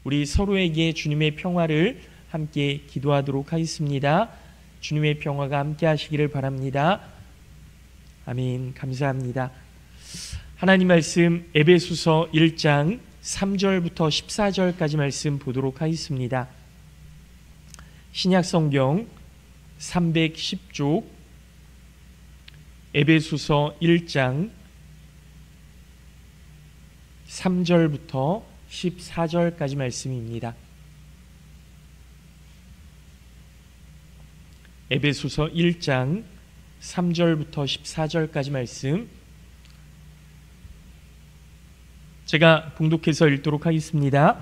우리 서로에게 주님의 평화를 함께 기도하도록 하겠습니다. 주님의 평화가 함께 하시기를 바랍니다. 아멘. 감사합니다. 하나님 말씀 에베소서 1장 3절부터 14절까지 말씀 보도록 하겠습니다. 신약성경 310쪽 에베소서 1장 3절부터 14절까지 말씀입니다. 에베소서 1장 3절부터 14절까지 말씀 제가 봉독해서 읽도록 하겠습니다.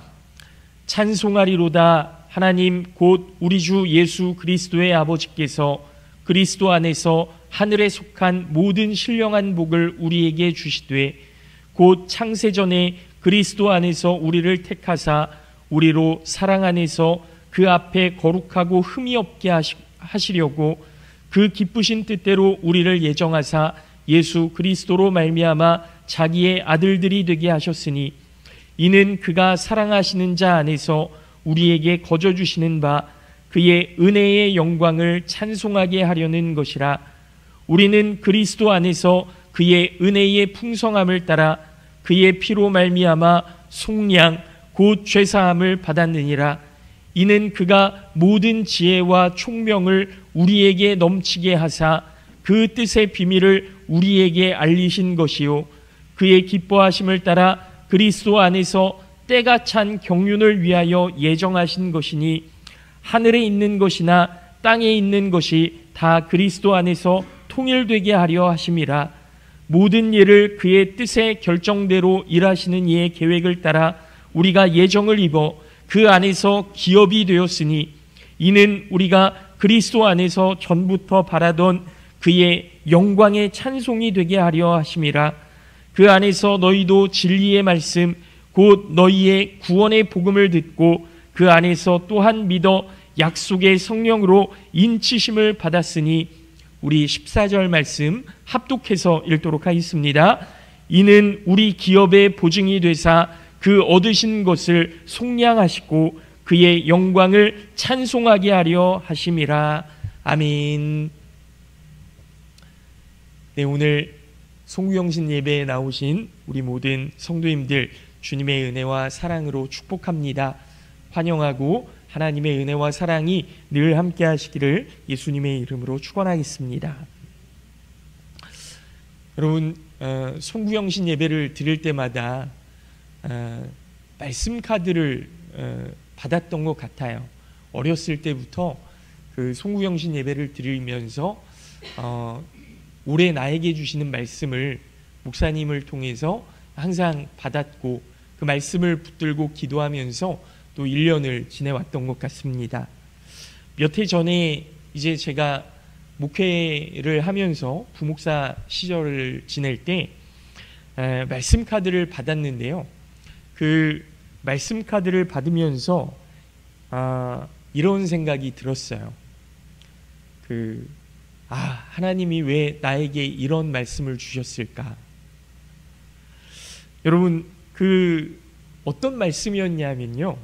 찬송하리로다. 하나님 곧 우리 주 예수 그리스도의 아버지께서 그리스도 안에서 하늘에 속한 모든 신령한 복을 우리에게 주시되 곧 창세전에 그리스도 안에서 우리를 택하사 우리로 사랑 안에서 그 앞에 거룩하고 흠이 없게 하시려고 그 기쁘신 뜻대로 우리를 예정하사 예수 그리스도로 말미암아 자기의 아들들이 되게 하셨으니 이는 그가 사랑하시는 자 안에서 우리에게 거저 주시는 바 그의 은혜의 영광을 찬송하게 하려는 것이라. 우리는 그리스도 안에서 그의 은혜의 풍성함을 따라 그의 피로 말미암아 속량 곧 죄사함을 받았느니라. 이는 그가 모든 지혜와 총명을 우리에게 넘치게 하사 그 뜻의 비밀을 우리에게 알리신 것이요 그의 기뻐하심을 따라 그리스도 안에서 때가 찬 경륜을 위하여 예정하신 것이니 하늘에 있는 것이나 땅에 있는 것이 다 그리스도 안에서 통일되게 하려 하심이라. 모든 일을 그의 뜻의 결정대로 일하시는 이의 계획을 따라 우리가 예정을 입어 그 안에서 기업이 되었으니 이는 우리가 그리스도 안에서 전부터 바라던 그의 영광의 찬송이 되게 하려 하심이라. 그 안에서 너희도 진리의 말씀 곧 너희의 구원의 복음을 듣고 그 안에서 또한 믿어 약속의 성령으로 인치심을 받았으니 우리 14절 말씀 합독해서 읽도록 하겠습니다. 이는 우리 기업의 보증이 되사 그 얻으신 것을 속량하시고 그의 영광을 찬송하게 하려 하심이라. 아멘. 네, 오늘 송구영신 예배에 나오신 우리 모든 성도님들 주님의 은혜와 사랑으로 축복합니다. 환영하고 하나님의 은혜와 사랑이 늘 함께 하시기를 예수님의 이름으로 축원하겠습니다. 여러분, 송구영신 예배를 드릴 때마다 말씀 카드를 받았던 것 같아요. 어렸을 때부터 그 송구영신 예배를 드리면서 올해 나에게 주시는 말씀을 목사님을 통해서 항상 받았고 그 말씀을 붙들고 기도하면서 또 1년을 지내왔던 것 같습니다. 몇 해 전에 이제 제가 목회를 하면서 부목사 시절을 지낼 때 말씀 카드를 받았는데요. 그 말씀 카드를 받으면서 이런 생각이 들었어요. 하나님이 왜 나에게 이런 말씀을 주셨을까? 여러분, 어떤 말씀이었냐면요.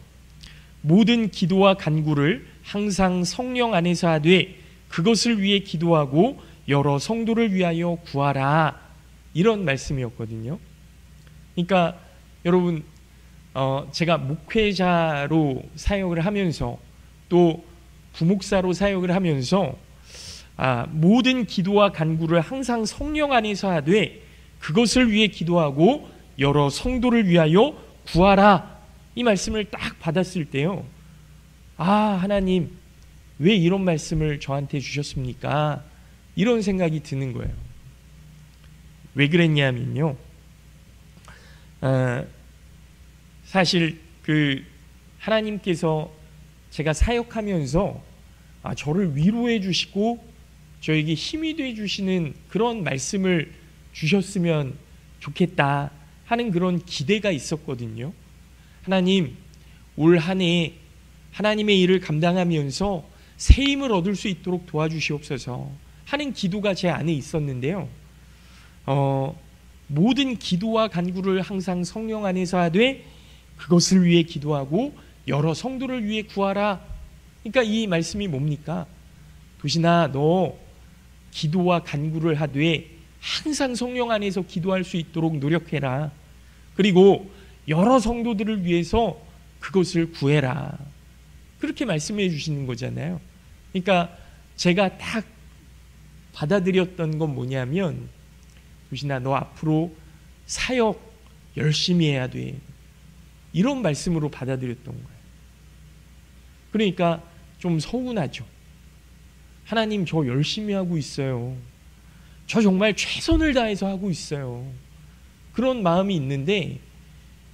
모든 기도와 간구를 항상 성령 안에서 하되 그것을 위해 기도하고 여러 성도를 위하여 구하라. 이런 말씀이었거든요. 그러니까 여러분, 제가 목회자로 사역을 하면서 또 부목사로 사역을 하면서 모든 기도와 간구를 항상 성령 안에서 하되 그것을 위해 기도하고 여러 성도를 위하여 구하라. 이 말씀을 딱 받았을 때요. 하나님 왜 이런 말씀을 저한테 주셨습니까? 이런 생각이 드는 거예요. 왜 그랬냐면요. 사실 하나님께서 제가 사역하면서 저를 위로해 주시고 저에게 힘이 돼 주시는 그런 말씀을 주셨으면 좋겠다 하는 그런 기대가 있었거든요. 하나님, 올 한 해 하나님의 일을 감당하면서 새 힘을 얻을 수 있도록 도와주시옵소서 하는 기도가 제 안에 있었는데요. 모든 기도와 간구를 항상 성령 안에서 하되 그것을 위해 기도하고 여러 성도를 위해 구하라. 그러니까 이 말씀이 뭡니까? 도신아, 너 기도와 간구를 하되 항상 성령 안에서 기도할 수 있도록 노력해라. 그리고 여러 성도들을 위해서 그것을 구해라. 그렇게 말씀해 주시는 거잖아요. 그러니까 제가 딱 받아들였던 건 뭐냐면, 도신아, 너 앞으로 사역 열심히 해야 돼. 이런 말씀으로 받아들였던 거예요. 그러니까 좀 서운하죠. 하나님, 저 열심히 하고 있어요. 저 정말 최선을 다해서 하고 있어요. 그런 마음이 있는데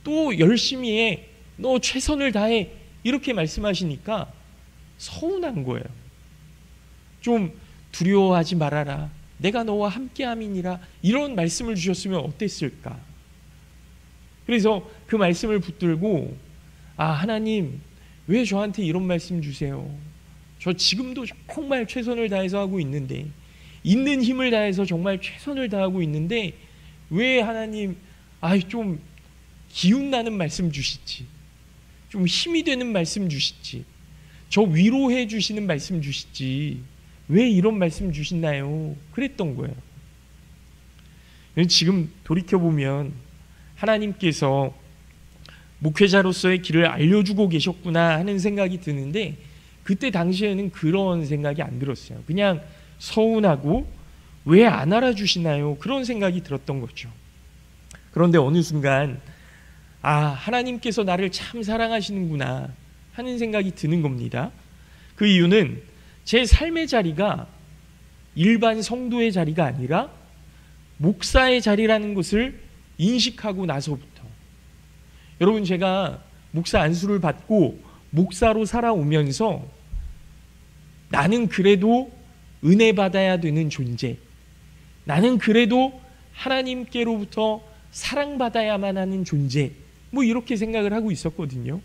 또 열심히 해. 너 최선을 다해. 이렇게 말씀하시니까 서운한 거예요. 좀 두려워하지 말아라. 내가 너와 함께함이니라. 이런 말씀을 주셨으면 어땠을까? 그래서 그 말씀을 붙들고, 아, 하나님, 왜 저한테 이런 말씀 주세요? 저 지금도 정말 최선을 다해서 하고 있는데, 있는 힘을 다해서 정말 최선을 다하고 있는데 왜 하나님 좀 기운나는 말씀 주시지, 좀 힘이 되는 말씀 주시지, 저 위로해 주시는 말씀 주시지, 왜 이런 말씀 주시나요? 그랬던 거예요. 지금 돌이켜보면 하나님께서 목회자로서의 길을 알려주고 계셨구나 하는 생각이 드는데, 그때 당시에는 그런 생각이 안 들었어요. 그냥 서운하고 왜 안 알아주시나요? 그런 생각이 들었던 거죠. 그런데 어느 순간 하나님께서 나를 참 사랑하시는구나 하는 생각이 드는 겁니다. 그 이유는 제 삶의 자리가 일반 성도의 자리가 아니라 목사의 자리라는 것을 인식하고 나서부터, 여러분, 제가 목사 안수를 받고 목사로 살아오면서 나는 그래도 은혜 받아야 되는 존재, 나는 그래도 하나님께로부터 사랑받아야만 하는 존재, 이렇게 생각을 하고 있었거든요.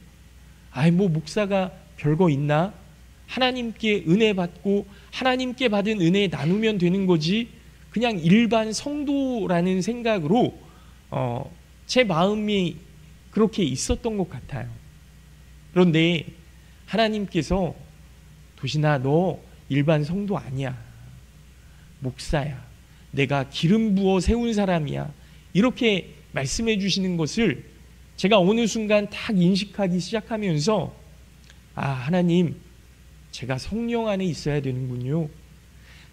목사가 별거 있나? 하나님께 은혜 받고 하나님께 받은 은혜 나누면 되는 거지, 그냥 일반 성도라는 생각으로 제 마음이 그렇게 있었던 것 같아요. 그런데 하나님께서, 도신아, 너 일반 성도 아니야. 목사야. 내가 기름 부어 세운 사람이야. 이렇게 말씀해 주시는 것을 제가 어느 순간 딱 인식하기 시작하면서, 하나님, 제가 성령 안에 있어야 되는군요.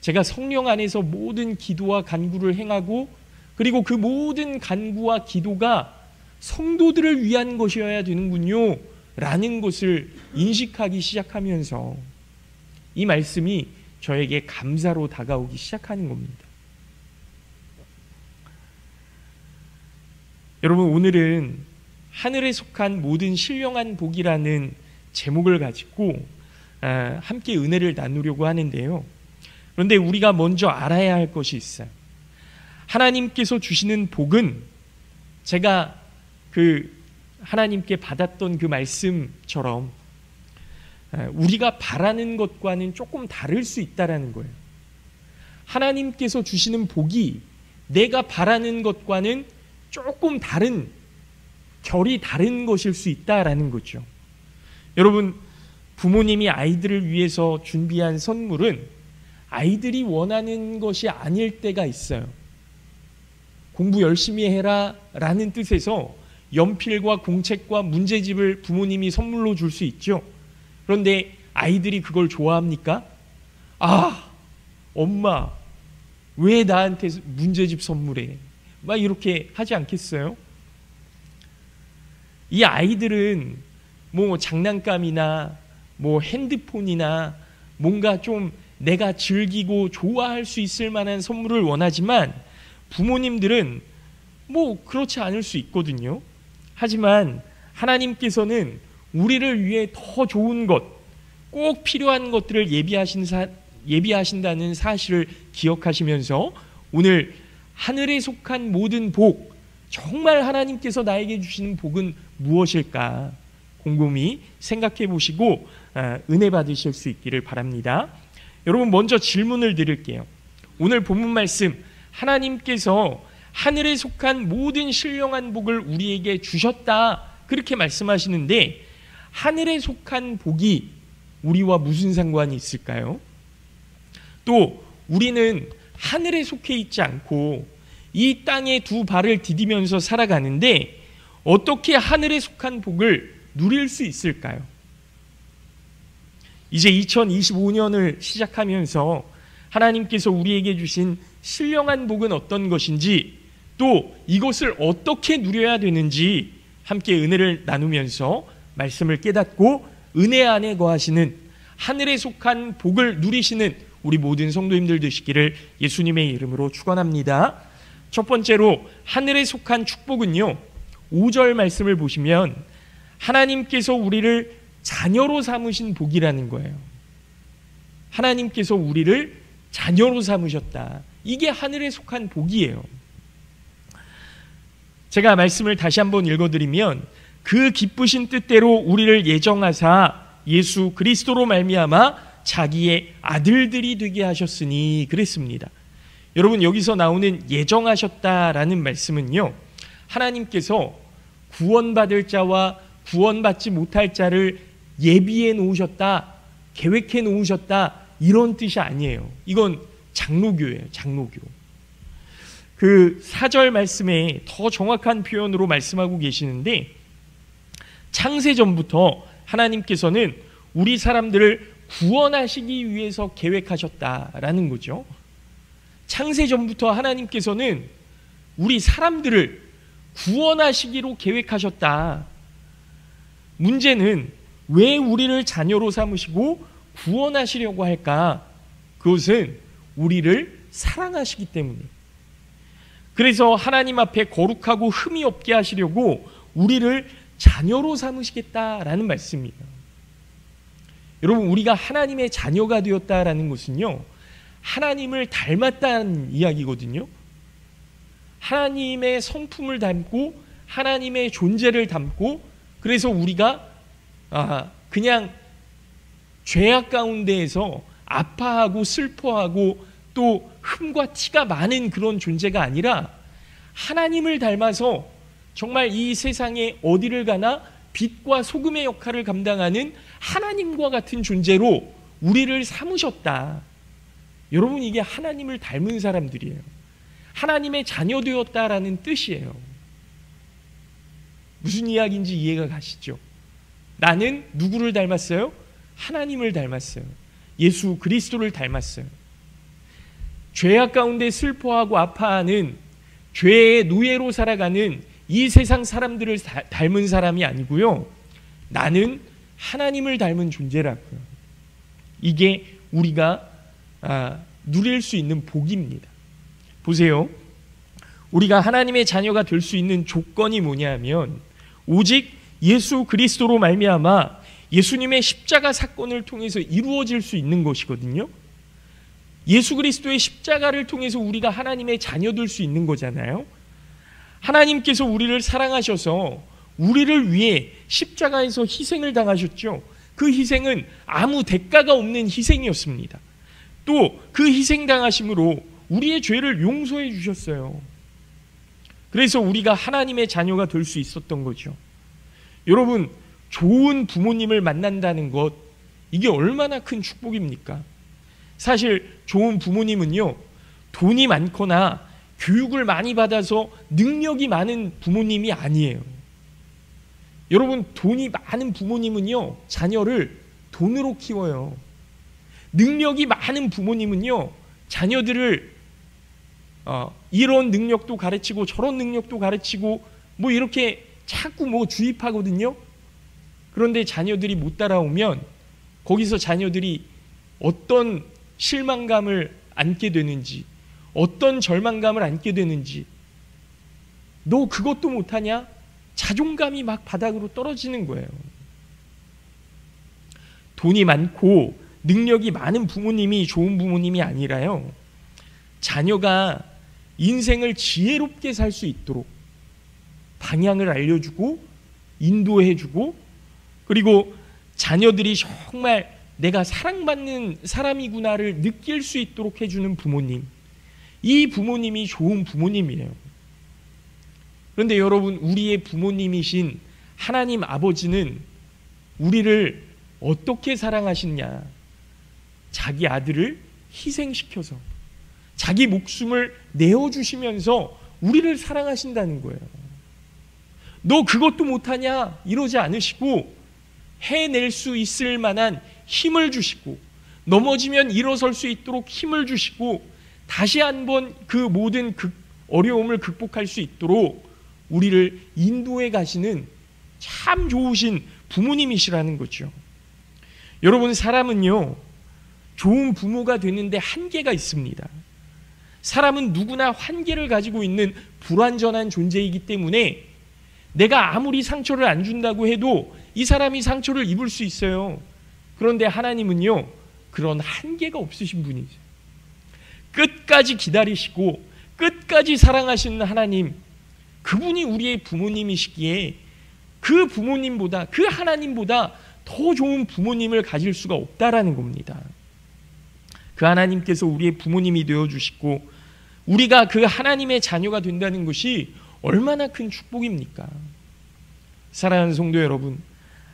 제가 성령 안에서 모든 기도와 간구를 행하고, 그리고 그 모든 간구와 기도가 성도들을 위한 것이어야 되는군요 라는 것을 인식하기 시작하면서 이 말씀이 저에게 감사로 다가오기 시작하는 겁니다. 여러분, 오늘은 하늘에 속한 모든 신령한 복이라는 제목을 가지고 함께 은혜를 나누려고 하는데요. 그런데 우리가 먼저 알아야 할 것이 있어요. 하나님께서 주시는 복은 제가 하나님께 받았던 그 말씀처럼 우리가 바라는 것과는 조금 다를 수 있다라는 거예요. 하나님께서 주시는 복이 내가 바라는 것과는 조금 다른, 결이 다른 것일 수 있다라는 거죠. 여러분, 부모님이 아이들을 위해서 준비한 선물은 아이들이 원하는 것이 아닐 때가 있어요. 공부 열심히 해라 라는 뜻에서 연필과 공책과 문제집을 부모님이 선물로 줄 수 있죠. 그런데 아이들이 그걸 좋아합니까? 엄마, 왜 나한테 문제집 선물해? 막 이렇게 하지 않겠어요? 이 아이들은 장난감이나 핸드폰이나 뭔가 좀 내가 즐기고 좋아할 수 있을 만한 선물을 원하지만, 부모님들은 그렇지 않을 수 있거든요. 하지만 하나님께서는 우리를 위해 더 좋은 것, 꼭 필요한 것들을 예비하신다는 사실을 기억하시면서 오늘 하늘에 속한 모든 복, 정말 하나님께서 나에게 주시는 복은 무엇일까 곰곰이 생각해 보시고 은혜 받으실 수 있기를 바랍니다. 여러분, 먼저 질문을 드릴게요. 오늘 본문 말씀, 하나님께서 하늘에 속한 모든 신령한 복을 우리에게 주셨다 그렇게 말씀하시는데, 하늘에 속한 복이 우리와 무슨 상관이 있을까요? 또 우리는 하늘에 속해 있지 않고 이 땅에 두 발을 디디면서 살아가는데 어떻게 하늘에 속한 복을 누릴 수 있을까요? 이제 2025년을 시작하면서 하나님께서 우리에게 주신 신령한 복은 어떤 것인지, 또 이것을 어떻게 누려야 되는지 함께 은혜를 나누면서 말씀을 깨닫고 은혜 안에 거하시는, 하늘에 속한 복을 누리시는 우리 모든 성도님들 되시기를 예수님의 이름으로 축원합니다. 첫 번째로 하늘에 속한 축복은요, 5절 말씀을 보시면 하나님께서 우리를 자녀로 삼으신 복이라는 거예요. 하나님께서 우리를 자녀로 삼으셨다. 이게 하늘에 속한 복이에요. 제가 말씀을 다시 한번 읽어드리면, 그 기쁘신 뜻대로 우리를 예정하사 예수 그리스도로 말미암아 자기의 아들들이 되게 하셨으니 그랬습니다. 여러분, 여기서 나오는 예정하셨다라는 말씀은요, 하나님께서 구원받을 자와 구원받지 못할 자를 예비해 놓으셨다, 계획해 놓으셨다, 이런 뜻이 아니에요. 이건 장로교예요. 장로교. 그 4절 말씀에 더 정확한 표현으로 말씀하고 계시는데, 창세전부터 하나님께서는 우리 사람들을 구원하시기 위해서 계획하셨다라는 거죠. 창세전부터 하나님께서는 우리 사람들을 구원하시기로 계획하셨다. 문제는 왜 우리를 자녀로 삼으시고 구원하시려고 할까? 그것은 우리를 사랑하시기 때문에. 그래서 하나님 앞에 거룩하고 흠이 없게 하시려고 우리를 자녀로 삼으시겠다라는 말씀이에요. 여러분, 우리가 하나님의 자녀가 되었다라는 것은요, 하나님을 닮았다는 이야기거든요. 하나님의 성품을 닮고 하나님의 존재를 닮고, 그래서 우리가 그냥 죄악 가운데에서 아파하고 슬퍼하고 또 흠과 티가 많은 그런 존재가 아니라 하나님을 닮아서 정말 이 세상에 어디를 가나 빛과 소금의 역할을 감당하는 하나님과 같은 존재로 우리를 삼으셨다. 여러분, 이게 하나님을 닮은 사람들이에요. 하나님의 자녀 되었다라는 뜻이에요. 무슨 이야기인지 이해가 가시죠? 나는 누구를 닮았어요? 하나님을 닮았어요. 예수 그리스도를 닮았어요. 죄악 가운데 슬퍼하고 아파하는 죄의 노예로 살아가는 이 세상 사람들을 닮은 사람이 아니고요, 나는 하나님을 닮은 존재라고요. 이게 우리가 누릴 수 있는 복입니다. 보세요. 우리가 하나님의 자녀가 될 수 있는 조건이 뭐냐면, 오직 예수 그리스도로 말미암아 예수님의 십자가 사건을 통해서 이루어질 수 있는 것이거든요. 예수 그리스도의 십자가를 통해서 우리가 하나님의 자녀 될 수 있는 거잖아요. 하나님께서 우리를 사랑하셔서 우리를 위해 십자가에서 희생을 당하셨죠. 그 희생은 아무 대가가 없는 희생이었습니다. 또 그 희생 당하심으로 우리의 죄를 용서해 주셨어요. 그래서 우리가 하나님의 자녀가 될 수 있었던 거죠. 여러분, 좋은 부모님을 만난다는 것, 이게 얼마나 큰 축복입니까? 사실 좋은 부모님은요, 돈이 많거나 교육을 많이 받아서 능력이 많은 부모님이 아니에요. 여러분, 돈이 많은 부모님은요, 자녀를 돈으로 키워요. 능력이 많은 부모님은요, 자녀들을 이런 능력도 가르치고 저런 능력도 가르치고 뭐 이렇게 자꾸 뭐 주입하거든요. 그런데 자녀들이 못 따라오면 거기서 자녀들이 어떤 실망감을 안게 되는지, 어떤 절망감을 안게 되는지, 너 그것도 못하냐? 자존감이 막 바닥으로 떨어지는 거예요. 돈이 많고 능력이 많은 부모님이 좋은 부모님이 아니라요, 자녀가 인생을 지혜롭게 살 수 있도록 방향을 알려주고 인도해주고, 그리고 자녀들이 정말 내가 사랑받는 사람이구나를 느낄 수 있도록 해주는 부모님, 이 부모님이 좋은 부모님이에요. 그런데 여러분, 우리의 부모님이신 하나님 아버지는 우리를 어떻게 사랑하시냐? 자기 아들을 희생시켜서 자기 목숨을 내어주시면서 우리를 사랑하신다는 거예요. 너 그것도 못하냐? 이러지 않으시고 해낼 수 있을 만한 힘을 주시고 넘어지면 일어설 수 있도록 힘을 주시고 다시 한번 그 모든 어려움을 극복할 수 있도록 우리를 인도해 가시는 참 좋으신 부모님이시라는 거죠. 여러분, 사람은요, 좋은 부모가 되는데 한계가 있습니다. 사람은 누구나 한계를 가지고 있는 불완전한 존재이기 때문에 내가 아무리 상처를 안 준다고 해도 이 사람이 상처를 입을 수 있어요. 그런데 하나님은요, 그런 한계가 없으신 분이죠. 끝까지 기다리시고 끝까지 사랑하시는 하나님, 그분이 우리의 부모님이시기에 그 부모님보다, 그 하나님보다 더 좋은 부모님을 가질 수가 없다라는 겁니다. 그 하나님께서 우리의 부모님이 되어주시고 우리가 그 하나님의 자녀가 된다는 것이 얼마나 큰 축복입니까? 사랑하는 성도 여러분,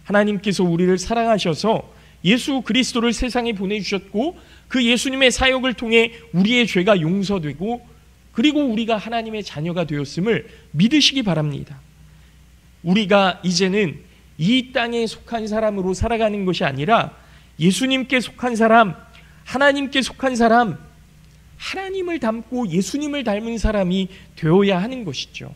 하나님께서 우리를 사랑하셔서 예수 그리스도를 세상에 보내주셨고 그 예수님의 사역을 통해 우리의 죄가 용서되고 그리고 우리가 하나님의 자녀가 되었음을 믿으시기 바랍니다. 우리가 이제는 이 땅에 속한 사람으로 살아가는 것이 아니라 예수님께 속한 사람, 하나님께 속한 사람, 하나님을 닮고 예수님을 닮은 사람이 되어야 하는 것이죠.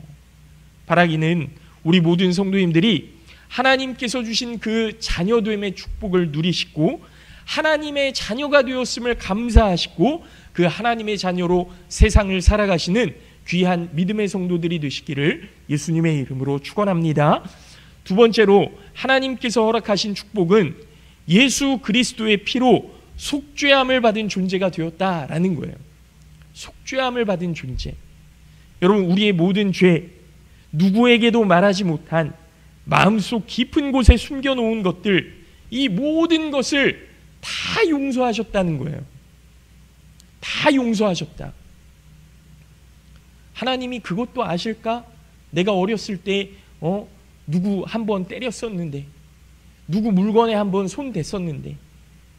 바라기는 우리 모든 성도님들이 하나님께서 주신 그 자녀됨의 축복을 누리시고 하나님의 자녀가 되었음을 감사하시고 그 하나님의 자녀로 세상을 살아가시는 귀한 믿음의 성도들이 되시기를 예수님의 이름으로 축원합니다. 두 번째로 하나님께서 허락하신 축복은 예수 그리스도의 피로 속죄함을 받은 존재가 되었다라는 거예요. 속죄함을 받은 존재. 여러분, 우리의 모든 죄, 누구에게도 말하지 못한 마음속 깊은 곳에 숨겨놓은 것들, 이 모든 것을 다 용서하셨다는 거예요. 다 용서하셨다. 하나님이 그것도 아실까? 내가 어렸을 때 누구 한번 때렸었는데, 누구 물건에 한번 손 댔었는데,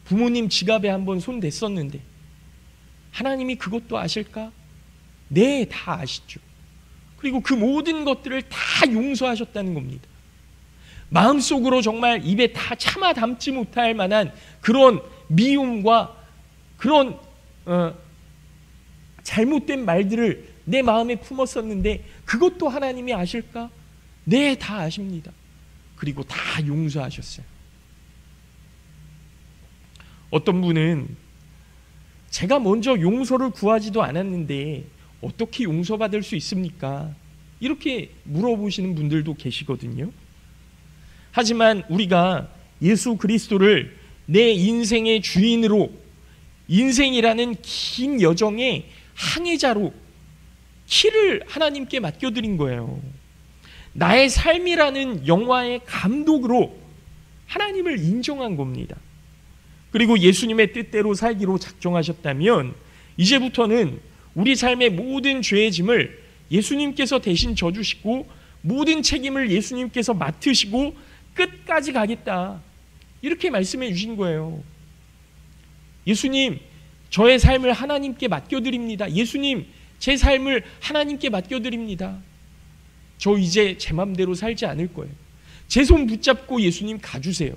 부모님 지갑에 한번 손 댔었는데 하나님이 그것도 아실까? 네, 다 아시죠. 그리고 그 모든 것들을 다 용서하셨다는 겁니다. 마음속으로 정말 입에 다 참아 담지 못할 만한 그런 미움과 그런 잘못된 말들을 내 마음에 품었었는데 그것도 하나님이 아실까? 네, 다 아십니다. 그리고 다 용서하셨어요. 어떤 분은 제가 먼저 용서를 구하지도 않았는데 어떻게 용서받을 수 있습니까? 이렇게 물어보시는 분들도 계시거든요. 하지만 우리가 예수 그리스도를 내 인생의 주인으로, 인생이라는 긴 여정의 항해자로 키를 하나님께 맡겨드린 거예요. 나의 삶이라는 영화의 감독으로 하나님을 인정한 겁니다. 그리고 예수님의 뜻대로 살기로 작정하셨다면 이제부터는 우리 삶의 모든 죄의 짐을 예수님께서 대신 져주시고 모든 책임을 예수님께서 맡으시고 끝까지 가겠다, 이렇게 말씀해 주신 거예요. 예수님, 저의 삶을 하나님께 맡겨드립니다. 예수님, 제 삶을 하나님께 맡겨드립니다. 저 이제 제 맘대로 살지 않을 거예요. 제 손 붙잡고 예수님 가주세요.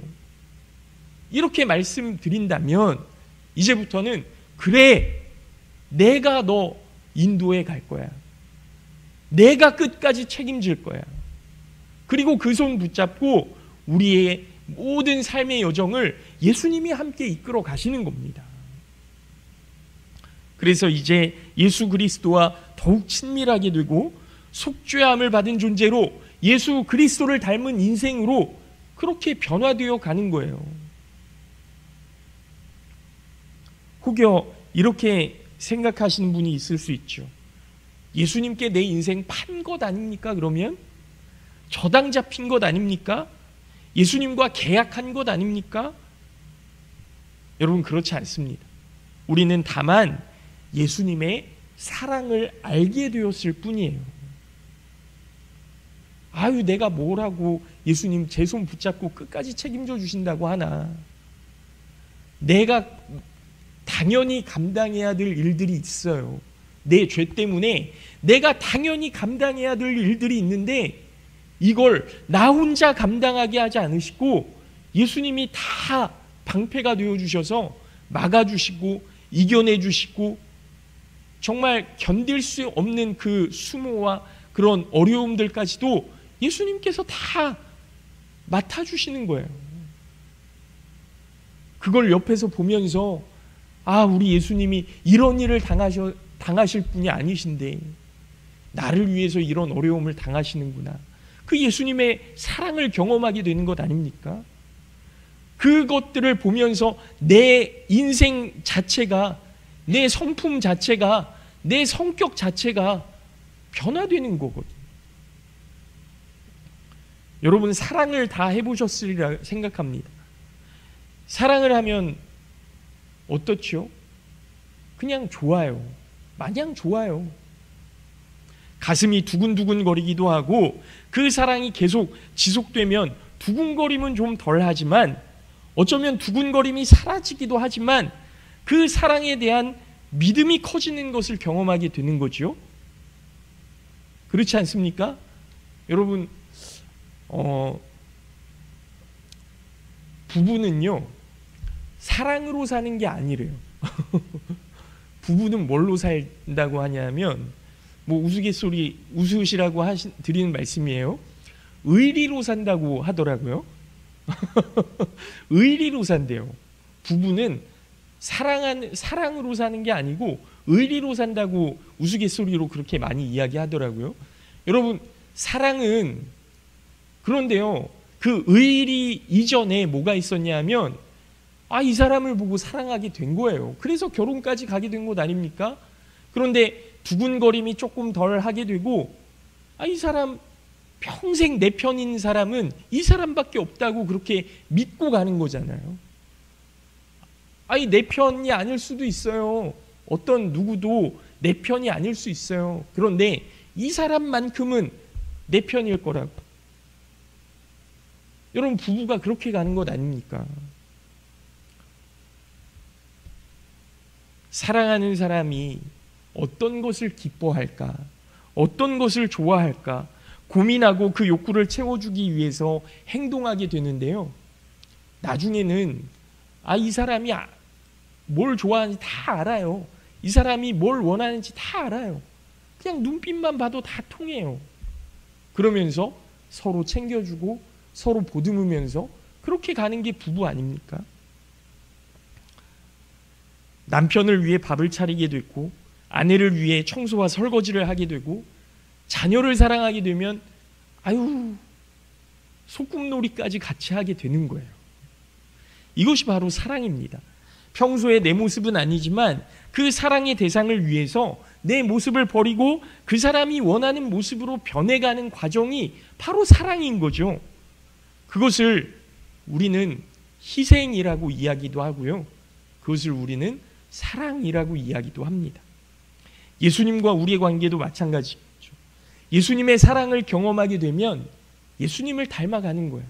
이렇게 말씀드린다면 이제부터는 그래, 내가 너 인도해 갈 거야. 내가 끝까지 책임질 거야. 그리고 그 손 붙잡고 우리의 모든 삶의 여정을 예수님이 함께 이끌어 가시는 겁니다. 그래서 이제 예수 그리스도와 더욱 친밀하게 되고 속죄함을 받은 존재로 예수 그리스도를 닮은 인생으로 그렇게 변화되어 가는 거예요. 혹여 이렇게 생각하시는 분이 있을 수 있죠. 예수님께 내 인생 판 것 아닙니까? 그러면 저당 잡힌 것 아닙니까? 예수님과 계약한 것 아닙니까? 여러분, 그렇지 않습니다. 우리는 다만 예수님의 사랑을 알게 되었을 뿐이에요. 아유, 내가 뭐라고 예수님 제 손 붙잡고 끝까지 책임져 주신다고 하나. 내가 당연히 감당해야 될 일들이 있어요. 내 죄 때문에 내가 당연히 감당해야 될 일들이 있는데 이걸 나 혼자 감당하게 하지 않으시고 예수님이 다 방패가 되어주셔서 막아주시고 이겨내주시고 정말 견딜 수 없는 그 수모와 그런 어려움들까지도 예수님께서 다 맡아주시는 거예요. 그걸 옆에서 보면서 아, 우리 예수님이 이런 일을 당하실 분이 아니신데 나를 위해서 이런 어려움을 당하시는구나. 그 예수님의 사랑을 경험하게 되는 것 아닙니까? 그것들을 보면서 내 인생 자체가, 내 성품 자체가, 내 성격 자체가 변화되는 거거든요. 여러분, 사랑을 다 해보셨으리라 생각합니다. 사랑을 하면 어떻죠? 그냥 좋아요. 마냥 좋아요. 가슴이 두근두근 거리기도 하고 그 사랑이 계속 지속되면 두근거림은 좀 덜하지만 어쩌면 두근거림이 사라지기도 하지만 그 사랑에 대한 믿음이 커지는 것을 경험하게 되는 거죠. 그렇지 않습니까? 여러분, 부부는요, 사랑으로 사는 게 아니래요. 부부는 뭘로 산다고 하냐면, 뭐 우스갯소리 웃으시라고 드리는 말씀이에요. 의리로 산다고 하더라고요. 의리로 산대요. 부부는 사랑으로 사는 게 아니고 의리로 산다고 우스갯소리로 그렇게 많이 이야기하더라고요. 여러분, 사랑은 그런데요, 그 의리 이전에 뭐가 있었냐 하면 이 사람을 보고 사랑하게 된 거예요. 그래서 결혼까지 가게 된 것 아닙니까? 그런데 두근거림이 조금 덜 하게 되고 이 사람 평생 내 편인 사람은 이 사람밖에 없다고 그렇게 믿고 가는 거잖아요. 내 편이 아닐 수도 있어요. 어떤 누구도 내 편이 아닐 수 있어요. 그런데 이 사람만큼은 내 편일 거라고. 여러분, 부부가 그렇게 가는 것 아닙니까? 사랑하는 사람이 어떤 것을 기뻐할까? 어떤 것을 좋아할까? 고민하고 그 욕구를 채워주기 위해서 행동하게 되는데요. 나중에는 이 사람이 뭘 좋아하는지 다 알아요. 이 사람이 뭘 원하는지 다 알아요. 그냥 눈빛만 봐도 다 통해요. 그러면서 서로 챙겨주고 서로 보듬으면서 그렇게 가는 게 부부 아닙니까? 남편을 위해 밥을 차리게 됐고 아내를 위해 청소와 설거지를 하게 되고 자녀를 사랑하게 되면 소꿉놀이까지 같이 하게 되는 거예요. 이것이 바로 사랑입니다. 평소에 내 모습은 아니지만 그 사랑의 대상을 위해서 내 모습을 버리고 그 사람이 원하는 모습으로 변해가는 과정이 바로 사랑인 거죠. 그것을 우리는 희생이라고 이야기도 하고요. 그것을 우리는 사랑이라고 이야기도 합니다. 예수님과 우리의 관계도 마찬가지죠. 예수님의 사랑을 경험하게 되면 예수님을 닮아가는 거예요.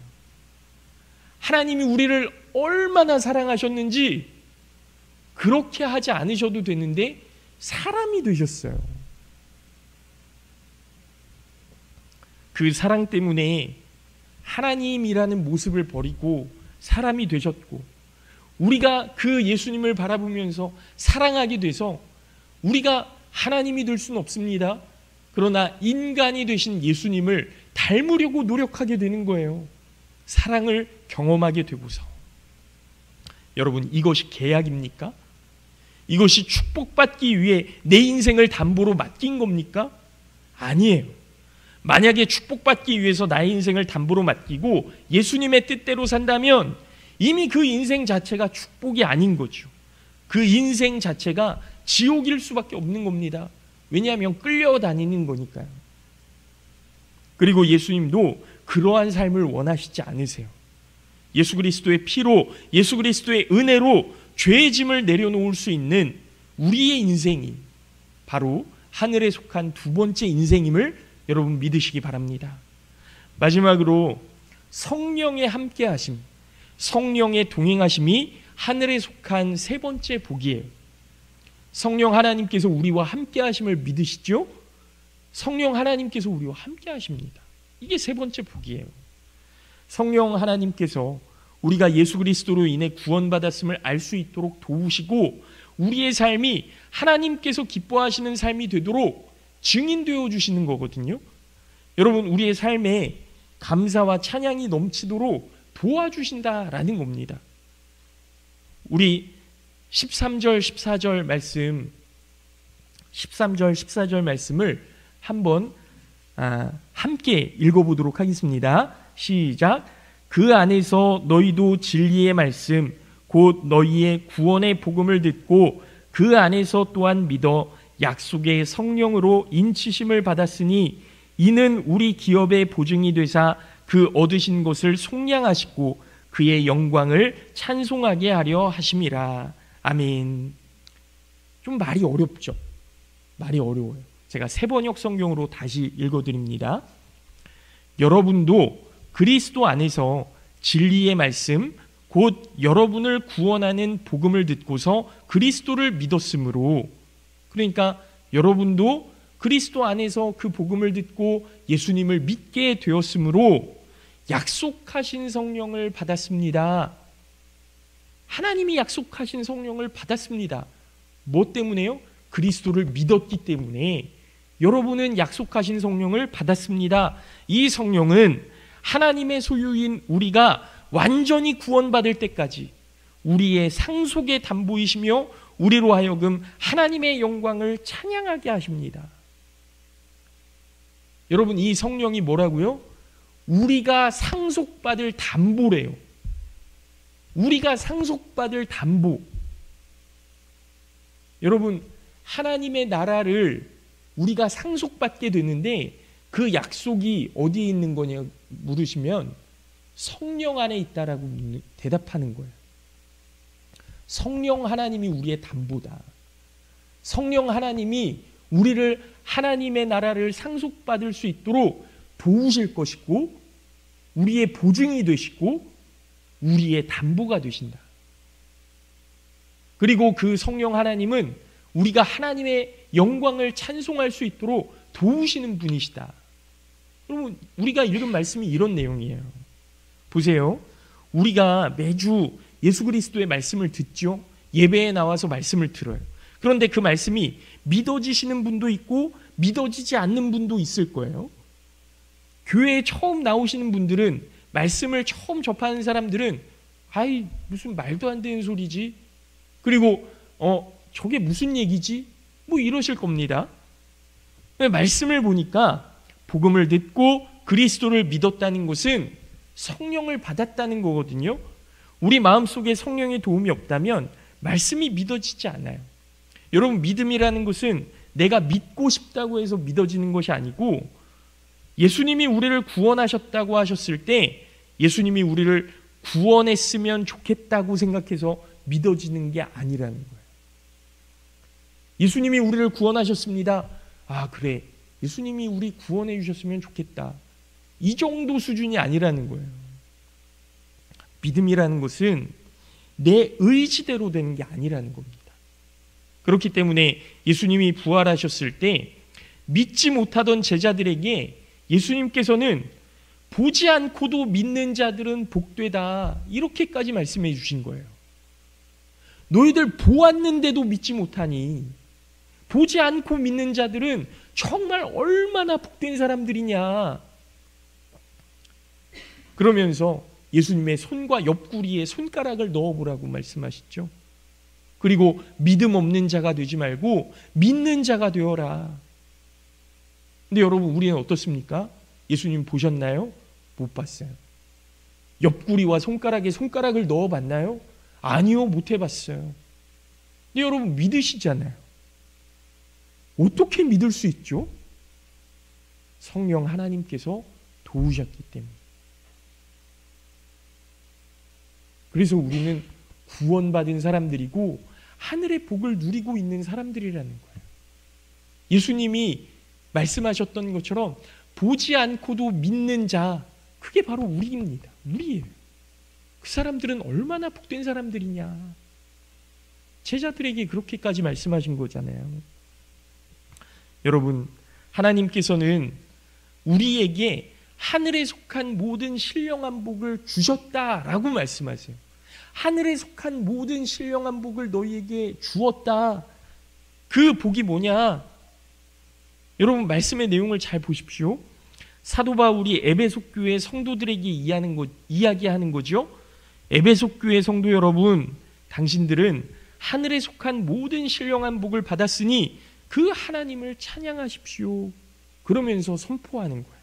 하나님이 우리를 얼마나 사랑하셨는지 그렇게 하지 않으셔도 되는데 사람이 되셨어요. 그 사랑 때문에 하나님이라는 모습을 버리고 사람이 되셨고 우리가 그 예수님을 바라보면서 사랑하게 돼서 우리가 하나님이 될 수는 없습니다. 그러나 인간이 되신 예수님을 닮으려고 노력하게 되는 거예요. 사랑을 경험하게 되고서. 여러분, 이것이 계약입니까? 이것이 축복받기 위해 내 인생을 담보로 맡긴 겁니까? 아니에요. 만약에 축복받기 위해서 나의 인생을 담보로 맡기고 예수님의 뜻대로 산다면 이미 그 인생 자체가 축복이 아닌 거죠. 그 인생 자체가 지옥일 수밖에 없는 겁니다. 왜냐하면 끌려다니는 거니까요. 그리고 예수님도 그러한 삶을 원하시지 않으세요. 예수 그리스도의 피로, 예수 그리스도의 은혜로 죄의 짐을 내려놓을 수 있는 우리의 인생이 바로 하늘에 속한 두 번째 인생임을 여러분 믿으시기 바랍니다. 마지막으로 성령의 함께하심, 성령의 동행하심이 하늘에 속한 세 번째 복이에요. 성령 하나님께서 우리와 함께하심을 믿으시죠? 성령 하나님께서 우리와 함께하십니다. 이게 세 번째 복이에요. 성령 하나님께서 우리가 예수 그리스도로 인해 구원받았음을 알 수 있도록 도우시고 우리의 삶이 하나님께서 기뻐하시는 삶이 되도록 증인되어 주시는 거거든요. 여러분, 우리의 삶에 감사와 찬양이 넘치도록 도와주신다라는 겁니다. 우리 13절 14절 말씀, 13절 14절 말씀을 한번 함께 읽어보도록 하겠습니다. 시작. 그 안에서 너희도 진리의 말씀 곧 너희의 구원의 복음을 듣고 그 안에서 또한 믿어 약속의 성령으로 인치심을 받았으니 이는 우리 기업의 보증이 되사 그 얻으신 것을 속량하시고 그의 영광을 찬송하게 하려 하심이라. 아멘. 좀 말이 어렵죠? 말이 어려워요. 제가 새번역 성경으로 다시 읽어드립니다. 여러분도 그리스도 안에서 진리의 말씀 곧 여러분을 구원하는 복음을 듣고서 그리스도를 믿었으므로, 그러니까 여러분도 그리스도 안에서 그 복음을 듣고 예수님을 믿게 되었으므로 약속하신 성령을 받았습니다. 하나님이 약속하신 성령을 받았습니다. 뭐 때문에요? 그리스도를 믿었기 때문에 여러분은 약속하신 성령을 받았습니다. 이 성령은 하나님의 소유인 우리가 완전히 구원받을 때까지 우리의 상속의 담보이시며 우리로 하여금 하나님의 영광을 찬양하게 하십니다. 여러분, 이 성령이 뭐라고요? 우리가 상속받을 담보래요. 우리가 상속받을 담보. 여러분, 하나님의 나라를 우리가 상속받게 되는데 그 약속이 어디에 있는 거냐 물으시면 성령 안에 있다라고 대답하는 거예요. 성령 하나님이 우리의 담보다. 성령 하나님이 우리를 하나님의 나라를 상속받을 수 있도록 도우실 것이고 우리의 보증이 되시고 우리의 담보가 되신다. 그리고 그 성령 하나님은 우리가 하나님의 영광을 찬송할 수 있도록 도우시는 분이시다. 여러분, 우리가 읽은 말씀이 이런 내용이에요. 보세요. 우리가 매주 예수 그리스도의 말씀을 듣죠. 예배에 나와서 말씀을 들어요. 그런데 그 말씀이 믿어지시는 분도 있고 믿어지지 않는 분도 있을 거예요. 교회에 처음 나오시는 분들은, 말씀을 처음 접하는 사람들은 아이 무슨 말도 안 되는 소리지, 그리고 저게 무슨 얘기지, 뭐 이러실 겁니다. 말씀을 보니까 복음을 듣고 그리스도를 믿었다는 것은 성령을 받았다는 거거든요. 우리 마음속에 성령의 도움이 없다면 말씀이 믿어지지 않아요. 여러분, 믿음이라는 것은 내가 믿고 싶다고 해서 믿어지는 것이 아니고 예수님이 우리를 구원하셨다고 하셨을 때 예수님이 우리를 구원했으면 좋겠다고 생각해서 믿어지는 게 아니라는 거예요. 예수님이 우리를 구원하셨습니다. 아, 그래. 예수님이 우리 구원해 주셨으면 좋겠다. 이 정도 수준이 아니라는 거예요. 믿음이라는 것은 내 의지대로 되는 게 아니라는 겁니다. 그렇기 때문에 예수님이 부활하셨을 때 믿지 못하던 제자들에게 예수님께서는 보지 않고도 믿는 자들은 복되다, 이렇게까지 말씀해 주신 거예요. 너희들 보았는데도 믿지 못하니 보지 않고 믿는 자들은 정말 얼마나 복된 사람들이냐. 그러면서 예수님의 손과 옆구리에 손가락을 넣어보라고 말씀하시죠. 그리고 믿음 없는 자가 되지 말고 믿는 자가 되어라. 근데 여러분, 우리는 어떻습니까? 예수님 보셨나요? 못 봤어요. 옆구리와 손가락에 손가락을 넣어봤나요? 아니요, 못 해봤어요. 근데 여러분, 믿으시잖아요. 어떻게 믿을 수 있죠? 성령 하나님께서 도우셨기 때문에. 그래서 우리는 구원받은 사람들이고 하늘의 복을 누리고 있는 사람들이라는 거예요. 예수님이 말씀하셨던 것처럼 보지 않고도 믿는 자, 그게 바로 우리입니다. 우리예요. 그 사람들은 얼마나 복된 사람들이냐. 제자들에게 그렇게까지 말씀하신 거잖아요. 여러분, 하나님께서는 우리에게 하늘에 속한 모든 신령한 복을 주셨다라고 말씀하세요. 하늘에 속한 모든 신령한 복을 너희에게 주었다. 그 복이 뭐냐? 여러분, 말씀의 내용을 잘 보십시오. 사도 바울이 에베소 교회 성도들에게 이야기하는 거죠. 에베소 교회 성도 여러분, 당신들은 하늘에 속한 모든 신령한 복을 받았으니 그 하나님을 찬양하십시오. 그러면서 선포하는 거예요.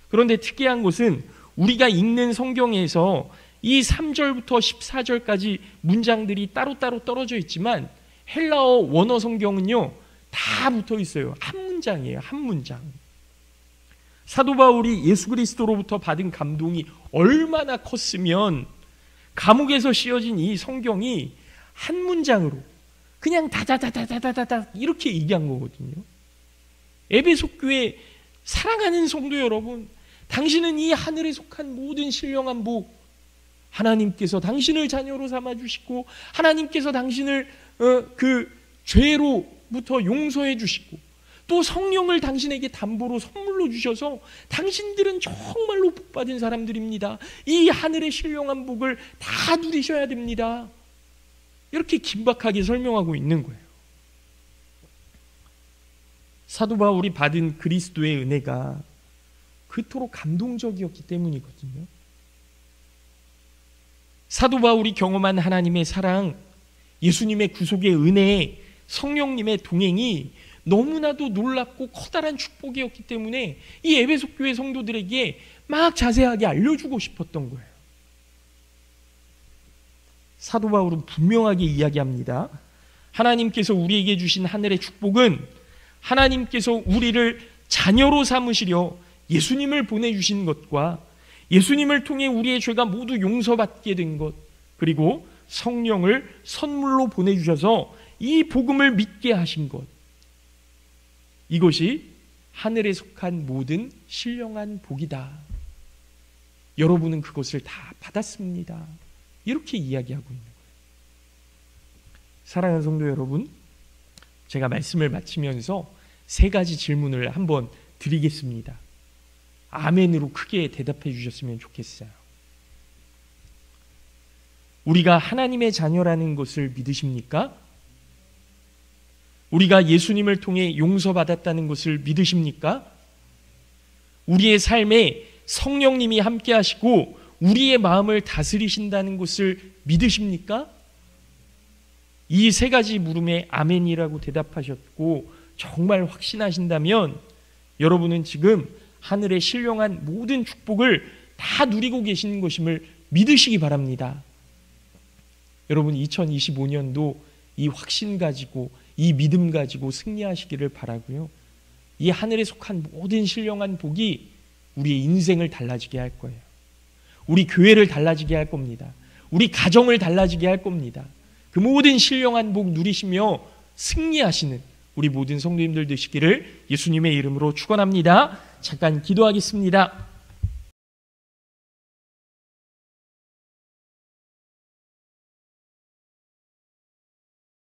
그런데 특이한 것은 우리가 읽는 성경에서 이 3절부터 14절까지 문장들이 따로따로 떨어져 있지만 헬라어 원어 성경은요, 다 붙어 있어요. 한 문장이에요. 한 문장. 사도 바울이 예수 그리스도로부터 받은 감동이 얼마나 컸으면 감옥에서 씌어진 이 성경이 한 문장으로 그냥 다다다다다다다 이렇게 얘기한 거거든요. 에베소 교회 사랑하는 성도 여러분, 당신은 이 하늘에 속한 모든 신령한 복, 하나님께서 당신을 자녀로 삼아주시고 하나님께서 당신을 그 죄로부터 용서해 주시고 또 성령을 당신에게 담보로 선물로 주셔서 당신들은 정말로 복받은 사람들입니다. 이 하늘의 신령한 복을 다 누리셔야 됩니다. 이렇게 긴박하게 설명하고 있는 거예요. 사도 바울이 받은 그리스도의 은혜가 그토록 감동적이었기 때문이거든요. 사도 바울이 경험한 하나님의 사랑, 예수님의 구속의 은혜, 성령님의 동행이 너무나도 놀랍고 커다란 축복이었기 때문에 이 에베소 교회 성도들에게 막 자세하게 알려주고 싶었던 거예요. 사도 바울은 분명하게 이야기합니다. 하나님께서 우리에게 주신 하늘의 축복은 하나님께서 우리를 자녀로 삼으시려 예수님을 보내주신 것과 예수님을 통해 우리의 죄가 모두 용서받게 된 것, 그리고 성령을 선물로 보내주셔서 이 복음을 믿게 하신 것, 이것이 하늘에 속한 모든 신령한 복이다. 여러분은 그것을 다 받았습니다. 이렇게 이야기하고 있는 거예요. 사랑하는 성도 여러분, 제가 말씀을 마치면서 세 가지 질문을 한번 드리겠습니다. 아멘으로 크게 대답해 주셨으면 좋겠어요. 우리가 하나님의 자녀라는 것을 믿으십니까? 우리가 예수님을 통해 용서받았다는 것을 믿으십니까? 우리의 삶에 성령님이 함께 하시고 우리의 마음을 다스리신다는 것을 믿으십니까? 이 세 가지 물음에 아멘이라고 대답하셨고 정말 확신하신다면 여러분은 지금 하늘의 신령한 모든 축복을 다 누리고 계시는 것임을 믿으시기 바랍니다. 여러분, 2025년도 이 확신 가지고 이 믿음 가지고 승리하시기를 바라고요. 이 하늘에 속한 모든 신령한 복이 우리의 인생을 달라지게 할 거예요. 우리 교회를 달라지게 할 겁니다. 우리 가정을 달라지게 할 겁니다. 그 모든 신령한 복 누리시며 승리하시는 우리 모든 성도님들 되시기를 예수님의 이름으로 축원합니다. 잠깐 기도하겠습니다.